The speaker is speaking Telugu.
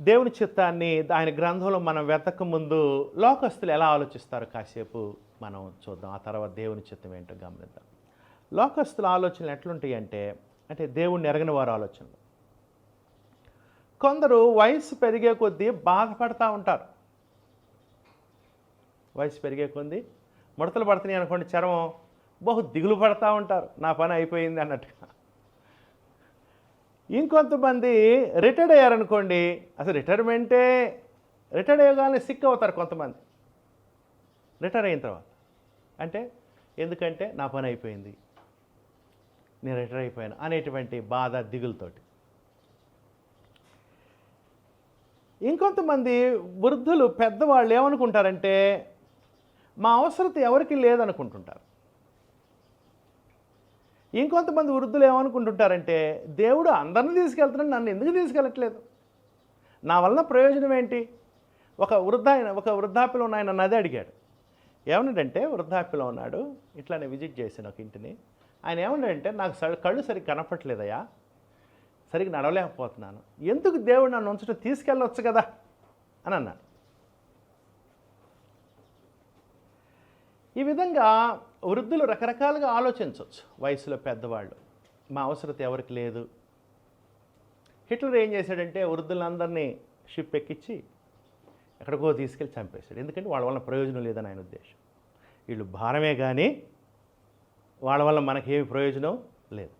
దేవుని చిత్తాన్ని ఆయన గ్రంథంలో మనం వెతక ముందు లోకస్తులు ఎలా ఆలోచిస్తారో కాసేపు మనం చూద్దాం. ఆ తర్వాత దేవుని చిత్తం ఏంటో గమనిద్దాం. లోకస్తుల ఆలోచనలు ఎట్లుంటాయి అంటే దేవుణ్ణి ఎరగని వారి ఆలోచనలు. కొందరు వయసు పెరిగే కొద్దీ బాధపడతా ఉంటారు. వయసు పెరిగే కొద్దీ ముడతలు పడుతున్నాయి అనుకోండి, చర్మం దిగులు పడతా ఉంటారు, నా పని అయిపోయింది అన్నట్టుగా. ఇంకొంతమంది రిటైర్డ్ అయ్యారనుకోండి, అసలు రిటైర్డ్ అయ్యగానే సిక్ అవుతారు కొంతమంది రిటైర్ అయిన తర్వాత. ఎందుకంటే నా పని అయిపోయింది, నేను రిటైర్ అయిపోయాను అనేటువంటి బాధ దిగులతోటి. ఇంకొంతమంది వృద్ధులు పెద్దవాళ్ళు ఏమనుకుంటారంటే మా అవసరత ఎవరికి లేదనుకుంటుంటారు. ఇంకొంతమంది వృద్ధులు ఏమనుకుంటుంటారంటే దేవుడు అందరిని తీసుకెళ్తున్నాడు, నన్ను ఎందుకు తీసుకెళ్ళట్లేదు, నా వలన ప్రయోజనం ఏంటి. ఒక వృద్ధాప్యలో ఉన్న ఆయన నది అడిగాడు. ఏమన్నాడంటే, వృద్ధాప్యలో ఉన్నాడు, ఇట్లానే విజిట్ చేశాను ఒక ఇంటిని. ఆయన ఏమన్నాడంటే, నాకు కళ్ళు సరిగ్గా కనపట్లేదయ్యా, సరిగ్గా నడవలేకపోతున్నాను, ఎందుకు దేవుడు నన్ను ఉంచడం, తీసుకెళ్ళవచ్చు కదా అని అన్నాడు. ఈ విధంగా వృద్ధులు రకరకాలుగా ఆలోచించవచ్చు. వయసులో పెద్దవాళ్ళు మా అవసరత ఎవరికి లేదు. హిట్లర్ ఏం చేశాడంటే వృద్ధులందరినీ షిప్ ఎక్కించి ఎక్కడికో తీసుకెళ్ళి చంపేశాడు. ఎందుకంటే వాళ్ళ వల్ల ప్రయోజనం లేదని ఆయన ఉద్దేశం. వీళ్ళు భారమే కానీ వాళ్ళ వల్ల మనకేమి ప్రయోజనం లేదు.